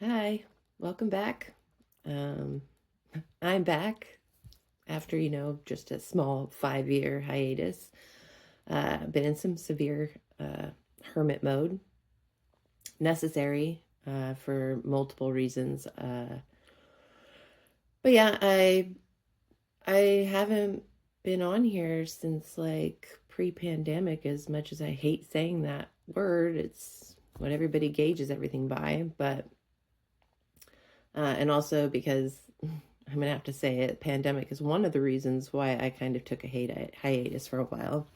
Hi, welcome back. Um, I'm back after, just a small 5-year hiatus. Been in some severe hermit mode, necessary for multiple reasons. But yeah, I haven't been on here since like pre-pandemic. As much as I hate saying that word, it's what everybody gauges everything by. But and also because I'm gonna have to say it, pandemic is one of the reasons why I kind of took a hiatus for a while,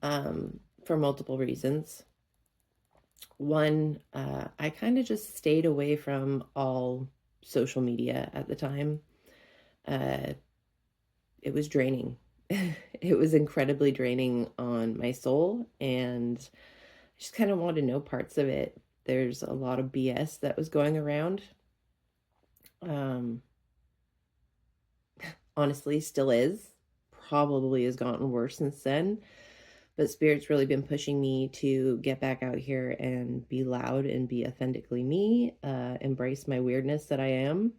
for multiple reasons. One, I kind of just stayed away from all social media at the time. Uh, it was draining. It was incredibly draining on my soul, and I just kind of wanted no parts of it. There's a lot of BS that was going around. Um, Honestly, still is. Probably has gotten worse since then. But Spirit's really been pushing me to get back out here and be loud and be authentically me, embrace my weirdness that I am.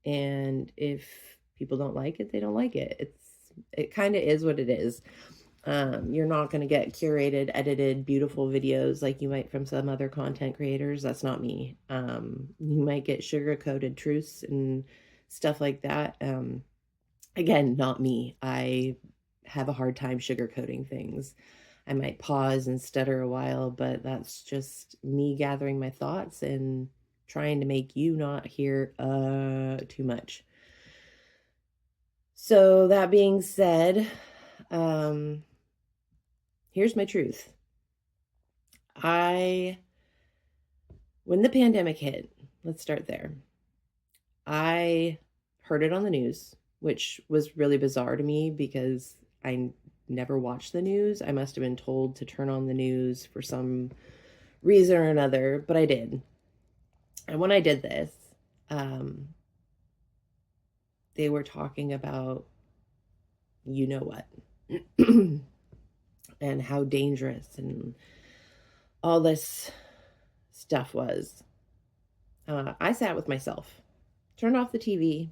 And if people don't like it, they don't like it. It kind of is what it is. You're not going to get curated, edited, beautiful videos like you might from some other content creators. That's not me. You might get sugar coated truths and stuff like that. Again, not me. I have a hard time sugarcoating things. I might pause and stutter a while, but that's just me gathering my thoughts and trying to make you not hear too much. So that being said, um here's my truth. I When the pandemic hit, let's start there. I heard it on the news, which was really bizarre to me because I never watched the news. I must have been told to turn on the news for some reason or another, but I did. And when I did this, um, they were talking about you know what and how dangerous and all this stuff was. I sat with myself, turned off the TV,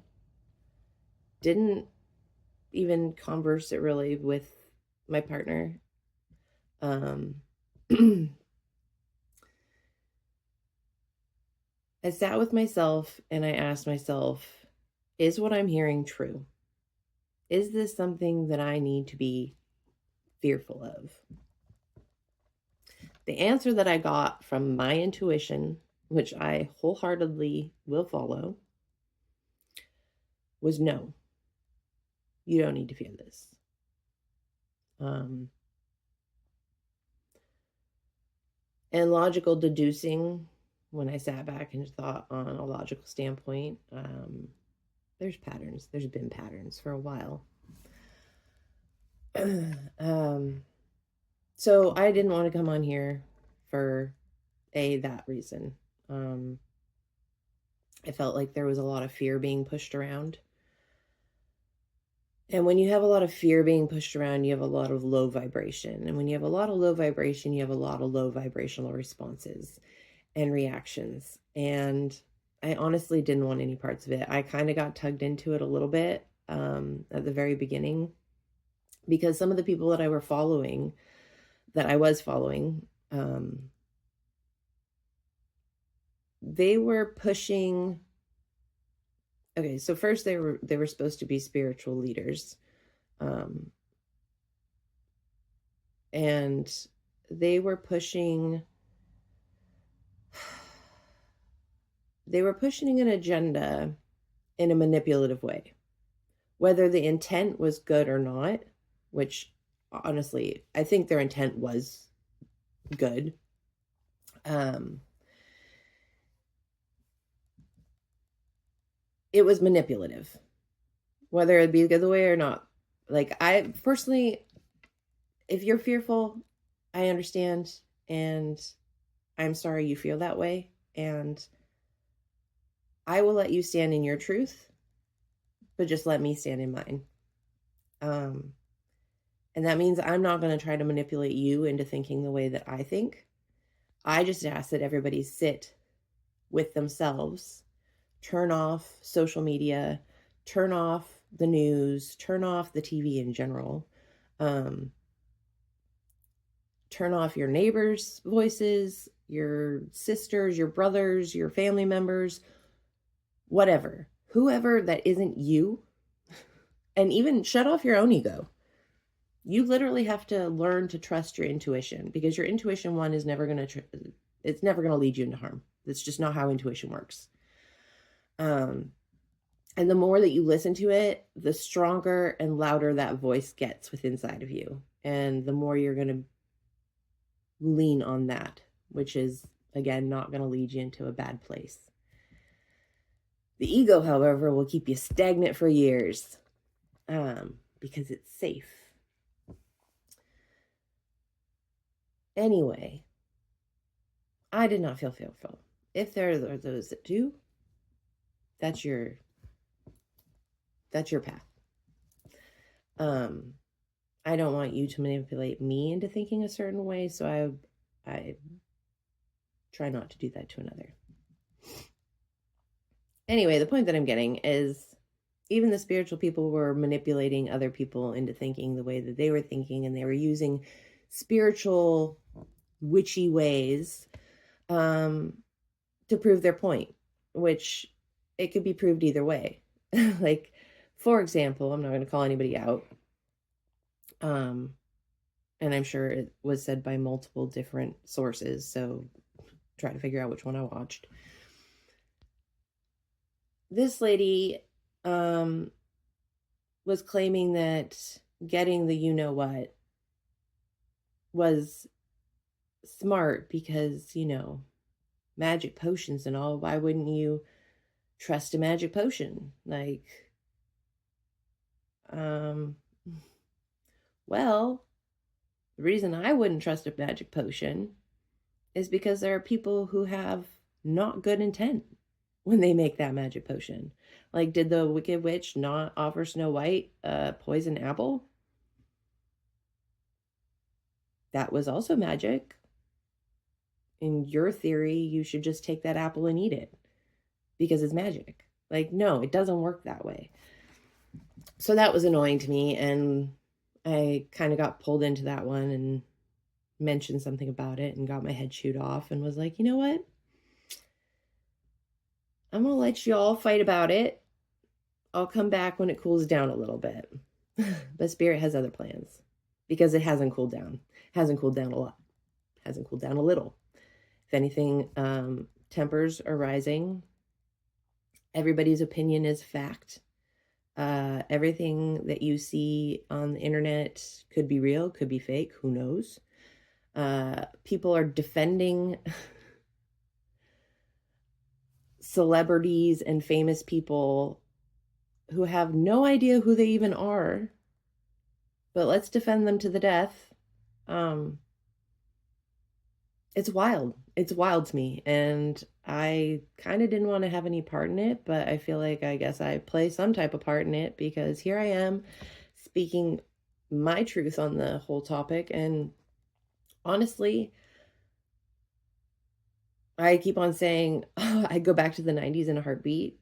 didn't even converse it really with my partner. Um, I sat with myself and I asked myself, is what I'm hearing true? Is this something that I need to be fearful of? The answer that I got from my intuition, which I wholeheartedly will follow, was no, you don't need to fear this. Um, and logical deducing, when I sat back and thought on a logical standpoint, there's patterns. There's been patterns for a while. um, so I didn't want to come on here for that reason. Um, I felt like there was a lot of fear being pushed around. And when you have a lot of fear being pushed around, you have a lot of low vibration. And when you have a lot of low vibration, you have a lot of low vibrational responses and reactions. And I honestly didn't want any parts of it. I kind of got tugged into it a little bit at the very beginning because some of the people that I was following, they were pushing. Okay, so first they were supposed to be spiritual leaders, um, and they were pushing. They were pushing an agenda in a manipulative way, whether the intent was good or not. Which honestly, I think their intent was good. Um, it was manipulative, whether it be the other way or not. Like, I personally, if you're fearful, I understand, and I'm sorry you feel that way, and I will let you stand in your truth, but just let me stand in mine. Um, and that means I'm not going to try to manipulate you into thinking the way that I think. I just ask that everybody sit with themselves, turn off social media, turn off the news, turn off the TV in general, um, turn off your neighbors' voices, your sisters, your brothers, your family members, whatever, whoever that isn't you, and even shut off your own ego. You literally have to learn to trust your intuition, because your intuition, one, is never going to, it's never going to lead you into harm. That's just not how intuition works. And the more that you listen to it, the stronger and louder that voice gets within inside of you. And the more you're going to lean on that, which is, again, not going to lead you into a bad place. The ego, however, will keep you stagnant for years, because it's safe. Anyway, I did not feel fearful. If there are those that do, that's your path. I don't want you to manipulate me into thinking a certain way, so I try not to do that to another. Anyway, the point that I'm getting is, even the spiritual people were manipulating other people into thinking the way that they were thinking, and they were using spiritual witchy ways to prove their point, which it could be proved either way. Like, for example, I'm not going to call anybody out, and I'm sure it was said by multiple different sources, so try to figure out which one I watched. This lady was claiming that getting the you-know-what was smart because, magic potions and all. Why wouldn't you trust a magic potion? Like, well, the reason I wouldn't trust a magic potion is because there are people who have not good intent when they make that magic potion. Like, did the Wicked Witch not offer Snow White a poison apple? That was also magic. In your theory, you should just take that apple and eat it because it's magic. Like, no, it doesn't work that way. So that was annoying to me, and I kind of got pulled into that one and mentioned something about it and got my head chewed off and was like, you know what? I'm going to let you all fight about it. I'll come back when it cools down a little bit. But Spirit has other plans, because it hasn't cooled down. It hasn't cooled down a lot. It hasn't cooled down a little. If anything, tempers are rising. Everybody's opinion is fact. Everything that you see on the internet could be real, could be fake, who knows? People are defending celebrities and famous people who have no idea who they even are, but let's defend them to the death. It's wild. It's wild to me, and I kind of didn't want to have any part in it, but I feel like I guess I play some type of part in it, because here I am speaking my truth on the whole topic. And honestly, I keep on saying I go back to the 90s in a heartbeat,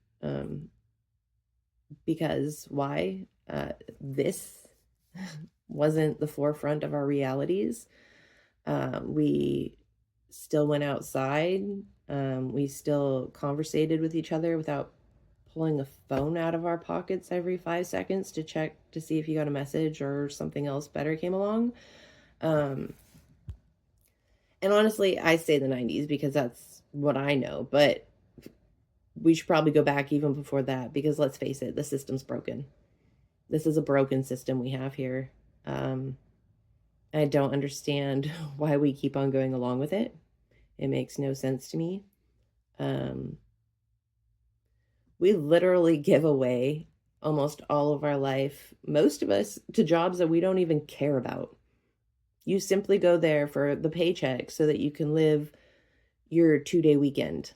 because why? This wasn't the forefront of our realities. We still went outside. We still conversated with each other without pulling a phone out of our pockets every 5 seconds to check to see if you got a message or something else better came along. And honestly, I say the 90s because that's what I know, but we should probably go back even before that, because let's face it, the system's broken. This is a broken system we have here. I don't understand why we keep on going along with it. It makes no sense to me. We literally give away almost all of our life, most of us, to jobs that we don't even care about. You simply go there for the paycheck so that you can live your 2-day weekend.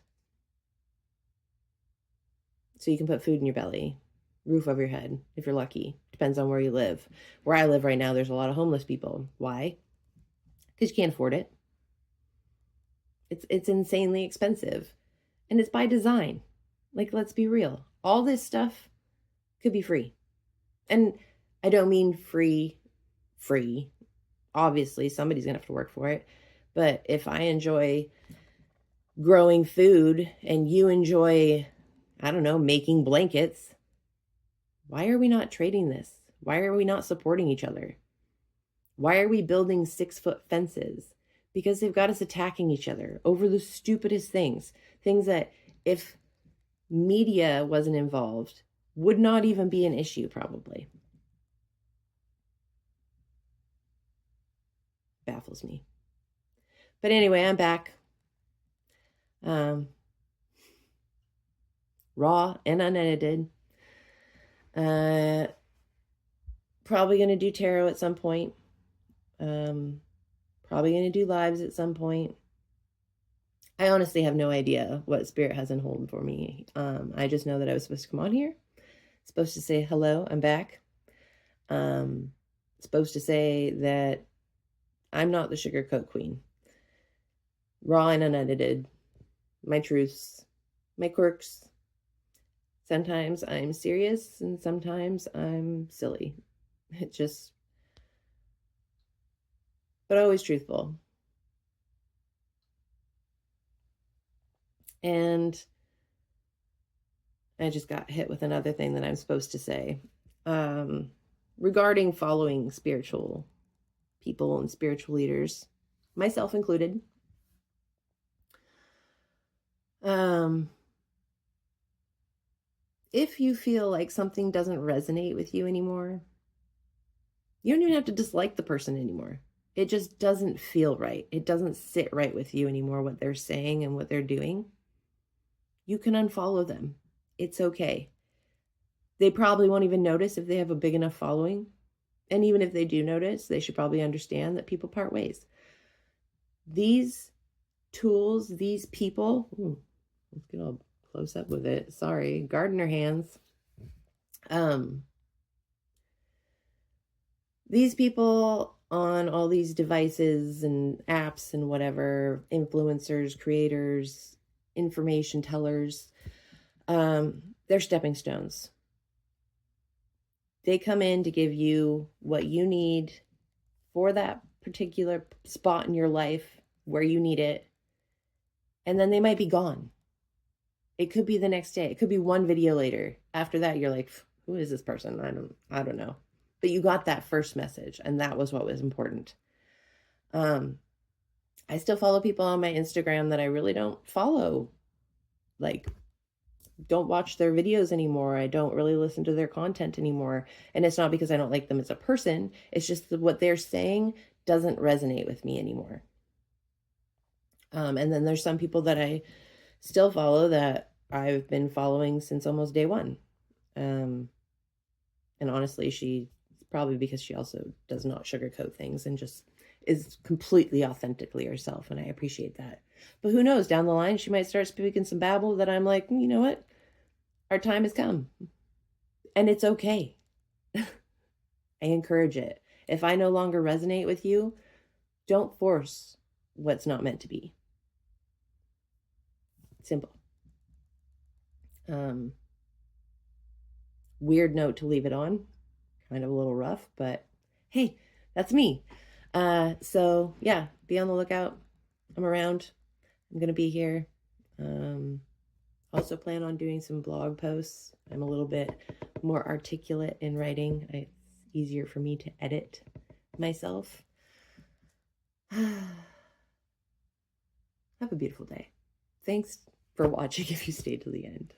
So you can put food in your belly, roof over your head, if you're lucky. Depends on where you live. Where I live right now, there's a lot of homeless people. Why? Because you can't afford it. It's insanely expensive. And it's by design. Like, let's be real. All this stuff could be free. And I don't mean free. Obviously, somebody's going to have to work for it. But if I enjoy growing food and you enjoy, I don't know, making blankets, why are we not trading this? Why are we not supporting each other? Why are we building 6-foot fences? Because they've got us attacking each other over the stupidest things. Things that, if media wasn't involved, would not even be an issue, probably. Baffles me. But anyway, I'm back. Raw and unedited. Probably going to do tarot at some point. Probably going to do lives at some point. I honestly have no idea what Spirit has in hold for me. I just know that I was supposed to come on here. Supposed to say, hello, I'm back. Supposed to say that I'm not the sugarcoat queen. Raw and unedited. My truths, my quirks. Sometimes I'm serious and sometimes I'm silly. It just, but always truthful. And I just got hit with another thing that I'm supposed to say regarding following spiritual people and spiritual leaders, myself included. If you feel like something doesn't resonate with you anymore, you don't even have to dislike the person anymore. It just doesn't feel right. It doesn't sit right with you anymore, what they're saying and what they're doing. You can unfollow them. It's okay. They probably won't even notice if they have a big enough following. And even if they do notice, they should probably understand that people part ways. These tools, these people, let's get all close up with it. Sorry, gardener hands. These people on all these devices and apps and whatever, influencers, creators, information tellers, they're stepping stones. They come in to give you what you need for that particular spot in your life where you need it. And then they might be gone. It could be the next day. It could be one video later. After that, you're like, who is this person? I don't know. But you got that first message, and that was what was important. I still follow people on my Instagram that I really don't follow. Like, don't watch their videos anymore. I don't really listen to their content anymore. And it's not because I don't like them as a person. It's just that what they're saying doesn't resonate with me anymore. And then there's some people that I still follow that I've been following since almost day one. And honestly, she probably because she also does not sugarcoat things and just is completely authentically herself. And I appreciate that. But who knows, down the line, she might start speaking some babble that I'm like, you know what? Our time has come. And it's okay. I encourage it. If I no longer resonate with you, don't force what's not meant to be. Simple. Weird note to leave it on. Kind of a little rough, but hey, that's me. So yeah, be on the lookout. I'm around. I'm going to be here. Also plan on doing some blog posts. I'm a little bit more articulate in writing. It's easier for me to edit myself. Have a beautiful day. Thanks for watching if you stayed to the end.